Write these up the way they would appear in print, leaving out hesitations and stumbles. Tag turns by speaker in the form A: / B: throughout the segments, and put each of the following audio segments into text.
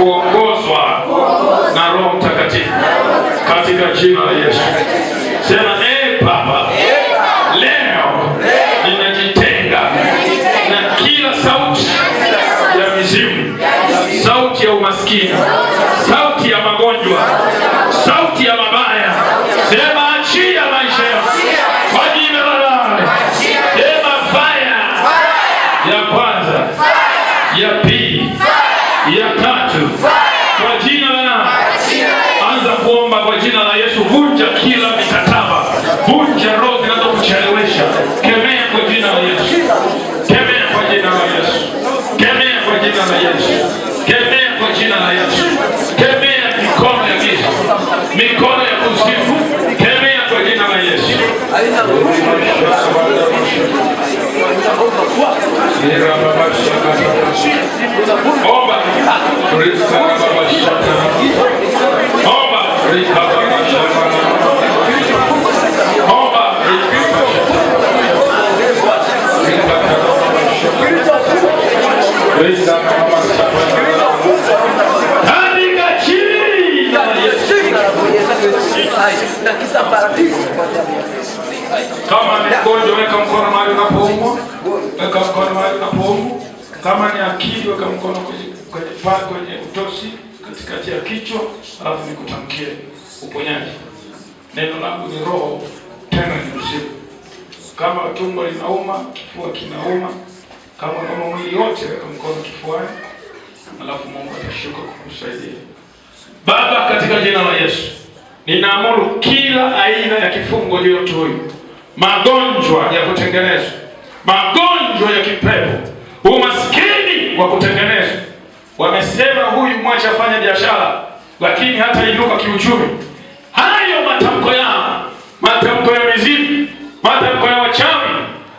A: kuongozwa na Roho Mtakatifu katika jina la Yesu. Sema Baba, leo ninajitenga na kila sauti ya mizimu, sauti ya umaskini, sauti ya magonjwa, sauti ya mabaya. Sema achia maisha yangu kwa jina la Baba. Sema fire ya kwanza, ya pili, ya tatu, kwa jina la Baba. Anza kuomba kwa jina la Yesu. Vunja kila mikataba, vunja roho zinazokuchelewesha. Kemea kwa jina la Yesu, kemea kwa jina la Yesu, kemea kwa jina la Yesu, kemea kwa jina la Yesu, kemea mikono ya giza, mikono ya kuzimu, kemea kwa jina la Yesu. Omba kama ni mgonjwa, weka mkono mahali unapoumwa, weka mkono mahali unapoumwa. Kama ni akili, weka mkono kwenye utosi katikati ya kichwa, alafu nikutamkie uponyaji. Neno langu ni roho, tena ni uzima. Kama tumbo linauma, kifua kinauma, kama mwili yote, weka mkono kifuani, alafu Mungu atashuka kukusaidia. Baba, katika jina la Yesu, ninaamuru kila aina ya kifungo juu ya mtu huyu, magonjwa ya kutengenezwa, magonjwa ya kipepo, umaskini wa kutengenezwa. Wamesema huyu mwache afanye biashara, lakini hata inuka kiuchumi. Hayo matamko yao, matamko ya mizimu, matamko ya wachawi,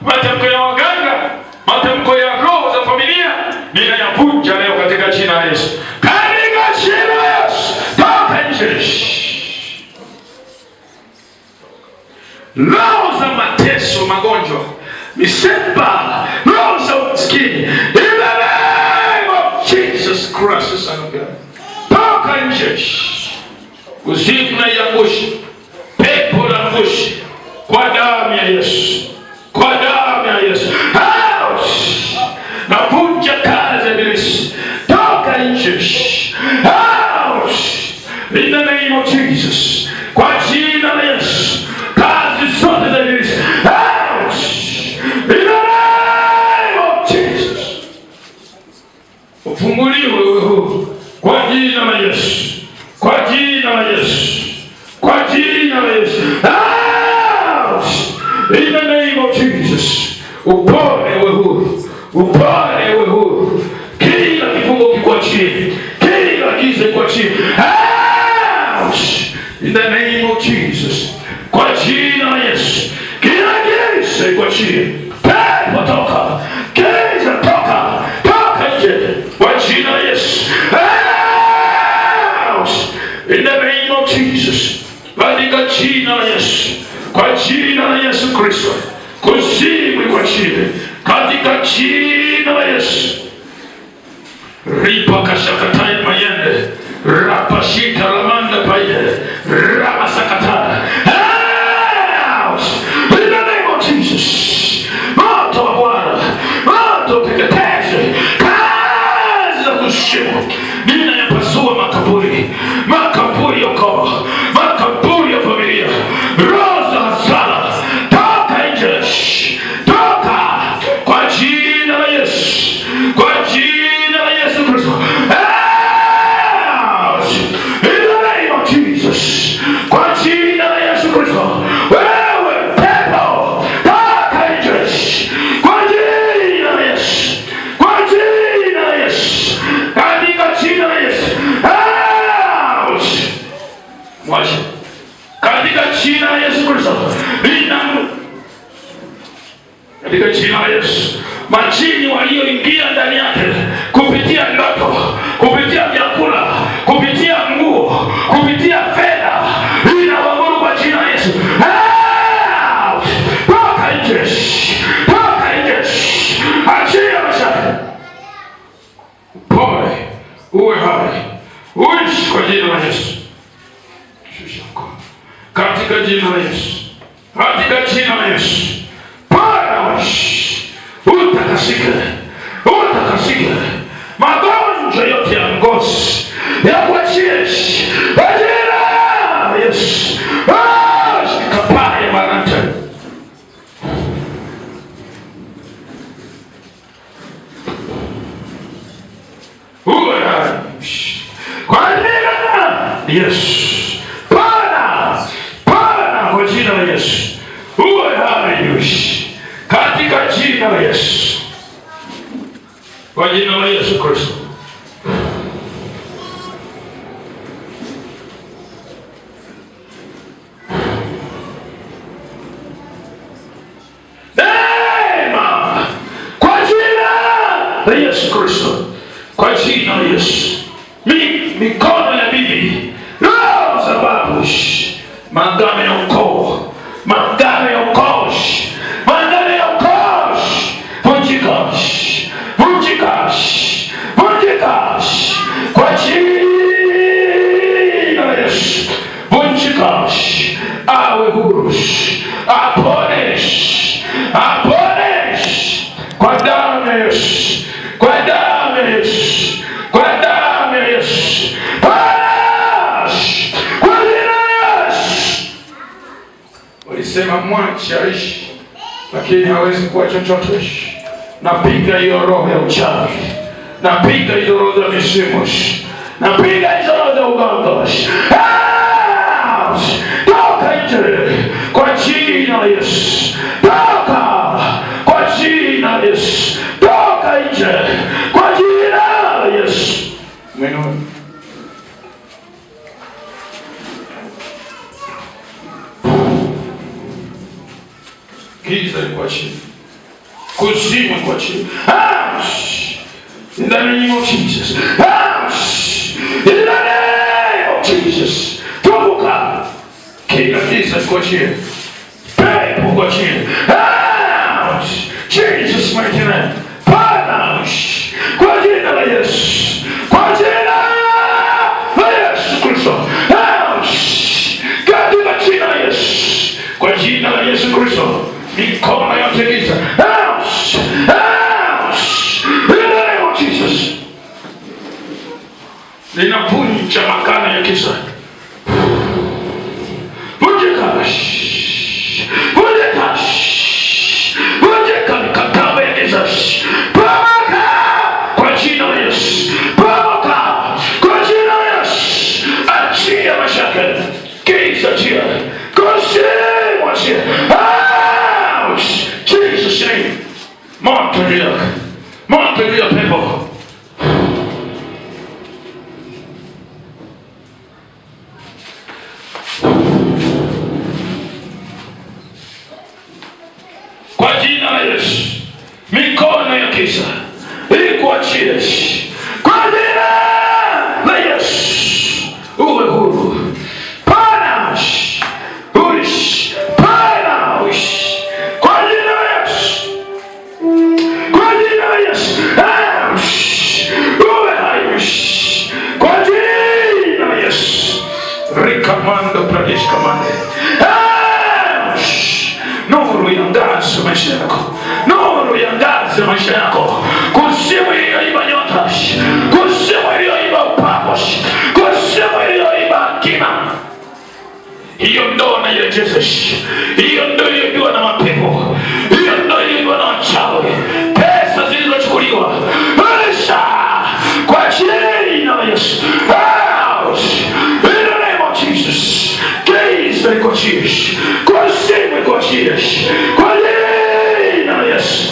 A: matamko ya waganga, matamko ya roho za familia, ninayavunja leo katika jina la Yesu. Katika jina la Yesu, toka nje. Roho za mateso, magonjwa, misiba, roho za umaskini, in the name of Jesus Christ, Son of God, toka nje. Usiku na iangushe, pepo la ngushi, kwa damu ya Yesu, kwa damu ya Yesu. Out! Navunja kazi ya ibilisi, toka nje. Out! In the name of Jesus, kwa jina la Yesu, kazi zote za ibilisi, out! In the name of Jesus. Ufunguliwe huru kwa jina la Yesu, kwa jina la Yesu, kwa jina la Yesu. Out! In the name of Jesus. Upone uwe huru, upone uwe huru. Kila kifungo kikuachie, kila giza kikuachie. Out! In the name of Jesus. Kwa jina la Yesu, kila giza kikuachie. Pepo toka, giza toka, toka nje. Kwa jina la Yesu. In the name of Jesus, katika jina la Yesu, kwa jina la Yesu Kristo, kuzimu kwa chini, katika jina la Yesu. Ripa kashakatai mayende, rapa shita lamanda paye, rapa sakatana. Out! In the name of Jesus, moto wa Bwana, moto teketeze, kazi za kuzimu, ninayapasua makaburi, makaburi ya ukoo, makaburi ya familia, roho za hasara, toka nje, toka kwa jina la Yesu, kwa jina la Yesu Kristo. Out! In the name of Jesus, kwa jina la Yesu Kristo. Wewe pepo, toka nje, kwa jina la Yesu, kwa jina la Yesu, katika jina la Yesu. Out! Mwache katika jina la Yesu Kristo. Katika jina la Yesu, majini walioingia ndani yake kupitia ndoto, kupitia vyakula, kupitia nguo, kupitia fedha, inawaamuru kwa jina la Yesu. Out! Toka nje, toka nje, achia maisha. Pole uwe hapa. hai. Uishi kwa jina la Yesu. Shusha mkono. Katika jina la Yesu. Katika jina la Yesu. Bwana uishi. Utakasike. Utakasike. Magonjwa yote ya ngozi ya kuachie kwa jina la Yesu. Shikapaye marante. Uwe hai. Kwa jina la Yesu. Bwana kwa jina la Yesu. Uwe hai. Katika jina la Yesu. Kwa jina la Yesu Kristo. Neema. Kwa jina la Yesu Kristo. Kwa jina la Yesu. Mikono ya bibi. Roho za babu. Magame ya ukoo. Magame ya ukoo. Magame ya ukoo. Vunjika. Kwa jina la Yesu. Vunjika. Awe huru. Aponesh. Kwa damu ya Yesu. Kwa damu ya Yesu. Kwa damu ya Yesu. Kwa jina la Yesu. Walisema mwache aishi, lakini hawezi kuwa chochote. Napiga hiyo roho ya uchawi. Napiga hizo roho za misimu. Napiga hizo roho za uganga. Toka nje kwa jina la Yesu. Toka kwa jina la Yesu. Toka nje kwa jina la Yesu. Mwenu. Giza kwa chini. Kuzimu kwa chini. In the name of Jesus. In the name of Jesus. Toka. Kila giza kwa chini. Pepo kwa chini. Jesus mighty name. Punish. Kwa jina la Yesu. Kwa jina la Yesu Kristo. Katika jina la Yesu. Kwa jina la Yesu Kristo. Mikono yote giza. Jesus. Ninavunja makana ya giza. Vunjika mikataba ya giza. Pamoka kwa jina la Yesu. Pamoka kwa jina la Yesu. Achia mashaka. Giza achia. Kuzimu achia. Jesus name. Moto juu ya pepo. Kwa jina la Yesu. Mikono ya giza ikuachie. Kwa jina la Yesu. Uwe huru. Panash. Uish. Panash. Kwa jina la Yesu. Kwa jina la Yesu. Uwe hai. Kwa jina la Yesu. Rikamando Pradesh Kamande. Nuru iangaze maisha yako. Nuru iangaze maisha yako. Kuzimu iliyoiba nyota. Kuzimu iliyoiba upako. Kuzimu iliyoiba akina. Hiyo ndo na irejeshe. Hiyo ndo iliyoibiwa na mapepo. Hiyo ndo iliyoibiwa na wachawi. Pesa zilizochukuliwa. Maisha kwa jina la Yesu. In the name of Jesus. Giza iko chini. Kuzimu iko chini. Kwa jina la Yesu.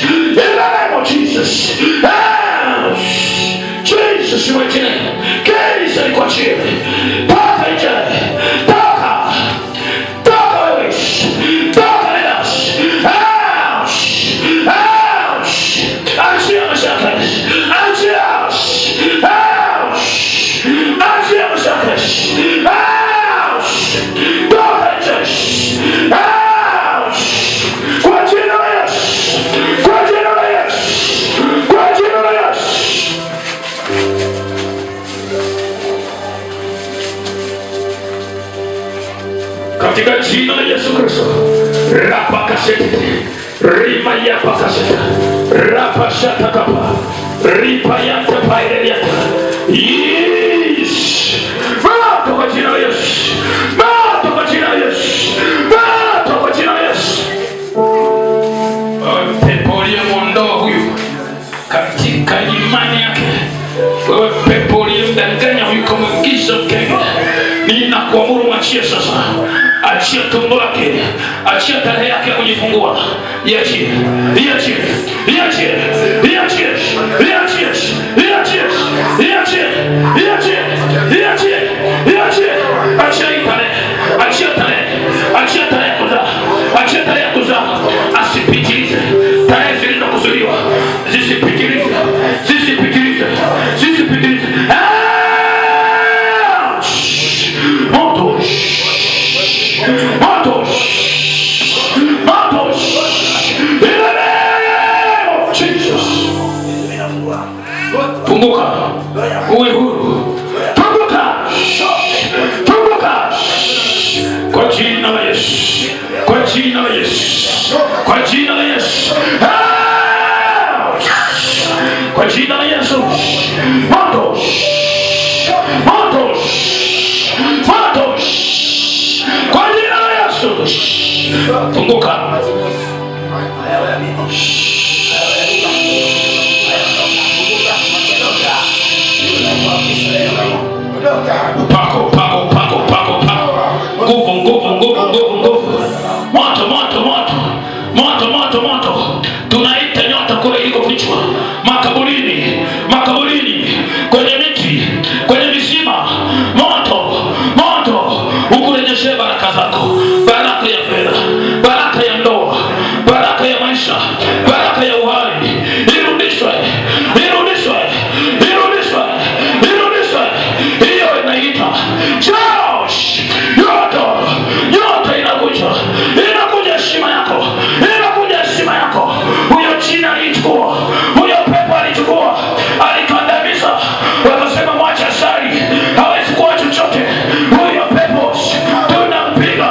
B: In the name of Jesus. Jesus mighty name. Kanisa likuachie. Toka nje. Toka. Toka wewe. Toka leaders. Achia mashaka. Achia. Achia mashaka. Toka nje. Kwa jina la Yesu. Kwa jina la Yesu. Kwa jina la Yesu. Katika jina la Yesu Kristo. Rapakasete. Rima yapakasete. Rapashata kapa. Ripa yata paireliata. Yes. Mato kwa jina la Yesu. Mato kwa jina la Yesu. Mato kwa jina la Yesu. Pepo uliyemwondoa huyu katika imani yake. Wewe pepo uliyemdanganya huyu kumwingiza mkenge. Ninakuamuru mwachie sasa. Achia tumbo lake. Achia tarehe yake ya kujifungua. Iachie. Iachie. Iachie. Iachie. Iachie. Iachie. Iachie. Iachie. Iachie. Iachie. Achia tarehe. Achia tarehe. Achia tarehe kuzaa. Achia tarehe kuzaa. Asipitilize. Tarehe zilizokusudiwa. Zisipitilize. Zisipitilize. Zisipitilize. Funguka. Uwe huru. Funguka. Funguka. Kwa jina la Yesu. Kwa jina la Yesu. Kwa jina la Yesu. Kwa jina la Yesu. Moto. Moto. Moto. Kwa jina la Yesu. Funguka. Pako, pako, pako, pako, pako. Nguvu, nguvu, nguvu, nguvu, nguvu. Moto, moto, moto. Moto, moto, moto. Tunaita nyota kule iliko kichwa. Makaburini, makaburini, kwenye miti, kwenye visima. Moto, moto. Ukurejeshe baraka zako. Baraka ya fedha, baraka ya ndoa, baraka ya maisha, baraka ya uhai. Irudishwe, irudishwe, irudishwe, irudishwe. Hiyo inaita Josh. Yote inakuja. Inakuja heshima yako. Inakuja heshima yako. Huyo jina alichukua. Huyo pepo alichukua. Alikandamiza. Wakasema mwache asali. Hawezi kuwa chochote. Huyo pepo tunampiga.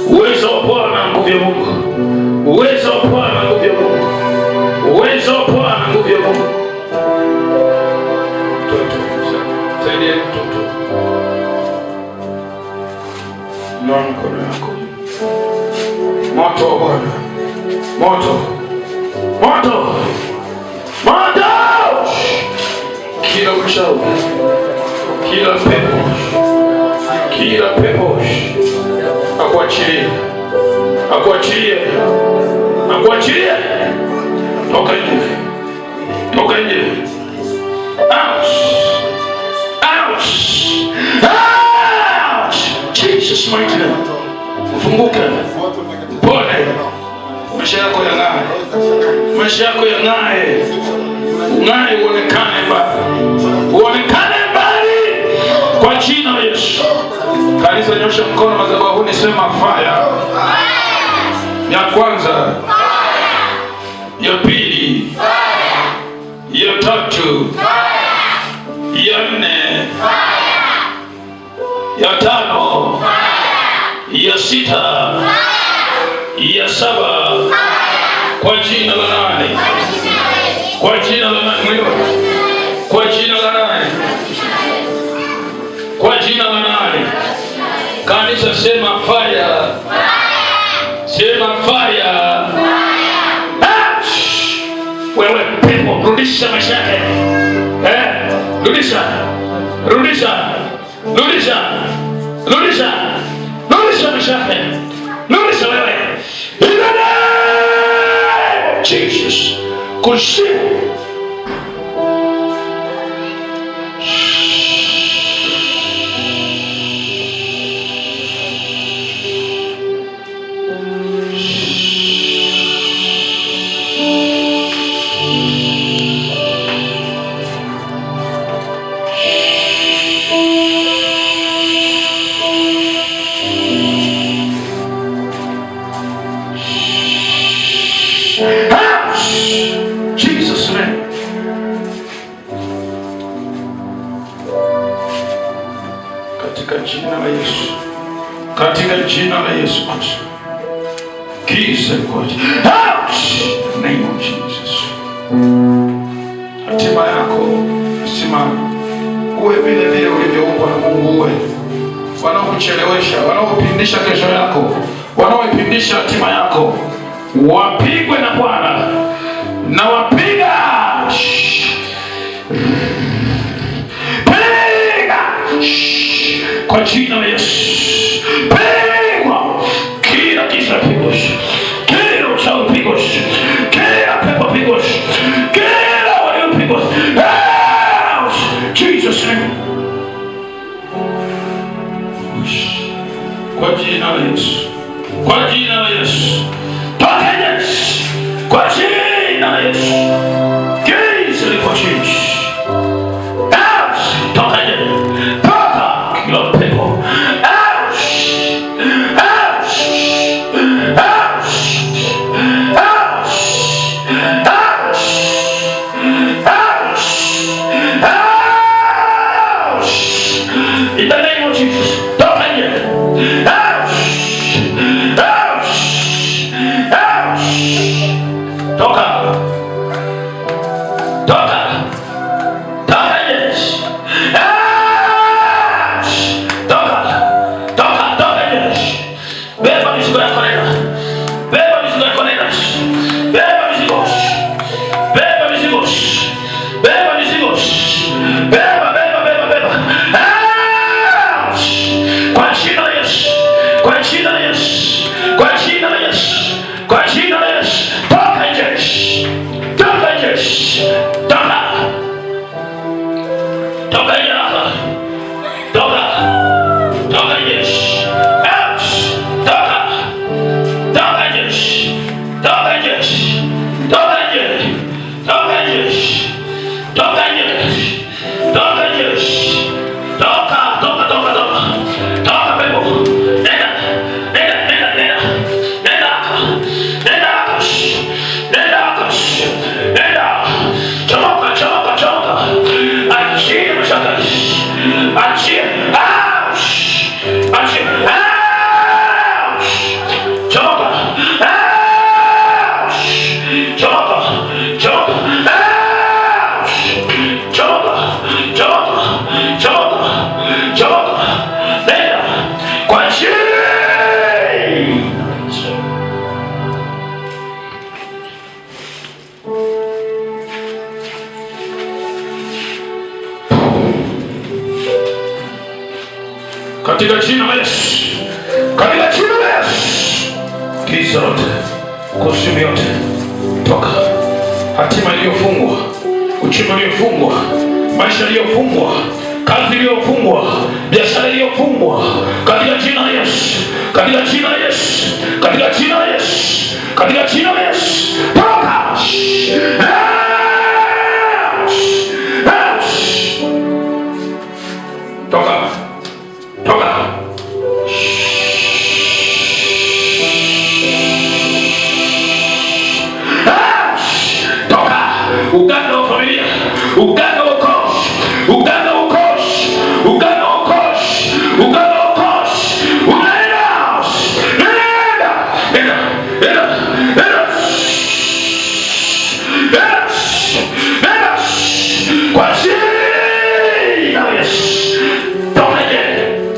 B: Uwezo wa Bwana, nguvu ya Mungu. Uwezo wa Bwana, nguvu ya Mungu. Uwezo wa Bwana, nguvu ya Mungu. Saidia mtoto. Inua mkono wako. Moto wa Bwana. Moto. Moto. Moto. Kila uchawi. Kila pepo. Kila pepo. Akuachilie. Akuachilie. Akuachilie. Toka nje. Toka nje. Out. Out. Out. Jesus mighty name. Ufunguke. Pone. Maisha yako yang'ae. Maisha yako yang'ae. Ung'ae, uonekane mbali. Uonekane mbali. Kwa jina la Yesu. Kanisa, nyosha mkono madhabahuni, sema fire. Ya kwanza. Ya pili. Ya tatu. Ya nne. Ya tano. Ya sita. Ya saba. Kwa jina la nane. Kwa jina la nane. Kwa jina la nane. Kwa jina la nane.
A: Kanisa sema fire. Sema fire.
B: Wewe pepo, rudisha maisha yake. Rudisha. Rudisha. Rudisha. Rudisha. Rudisha maisha yake. Rudisha wewe. In the name of Jesus. Kuzimu. Jesus name.
A: Katika jina la Yesu. Katika jina la Yesu. Giza kote. Name of Jesus. Hatima yako simama. Uwe vile vile ulivyoumbwa na Mungu uwe. Wanaokuchelewesha, wanaopindisha kesho yako, wanaoipindisha hatima yako, wapigwe na Bwana. Na wapiga. Piga. Kwa jina la Yesu. Pigwa. Kila kisa pigwa. Kila uchawi pigwa. Kila pepo pigwa. Kila walio pigwa. Jesus name. Kwa jina la Yesu. Kwa jina la Yesu. Toka Yesu. Kwa jina la Yesu. Giza liko chini. Toka Yesu. Toka kila pepo. In the name of Jesus. Toka Yesu. Toka. Toka. Toka Yesu. Toka. Toka. Toka Yesu. Beba mizigo yako nenda. Beba mizigo yako nenda. Beba mizigo. Beba mizigo. Beba mizigo. Beba, beba, beba, beba. Kwa jina la Yesu. Kwa jina la Yesu. Kwa jina la Yesu. Kwa jina la Yesu. Toka Yesu. Toka Yesu. Toka. Toka Yesu. Toka. Toka Yesu. Out. Toka. Toka Yesu. Toka Yesu. Toka Yesu. Toka Yesu. Toka Yesu. Toka Yesu. Toka, toka, toka, toka. Toka pepo. Nenda. Nenda, nenda, nenda. Nenda. Nenda. Nenda. Nenda. Chomoka, chomoka, chomoka. Achia mashaka. Achia. Achia. Chomoka. Chomoka. Chomoka. Chomoka. Chomoka. Chomoka. Chomoka. Nenda. Kwa jina. Katika jina la Yesu. Katika jina la Yesu. Giza lote, kuzimu yote, toka. Hatima iliyofungwa, uchumi uliofungwa, maisha iliyofungwa, kazi iliyofungwa, biashara iliyofungwa, katika jina la Yesu. Katika jina la Yesu. Katika jina la Yesu. Katika jina la Yesu. Toka.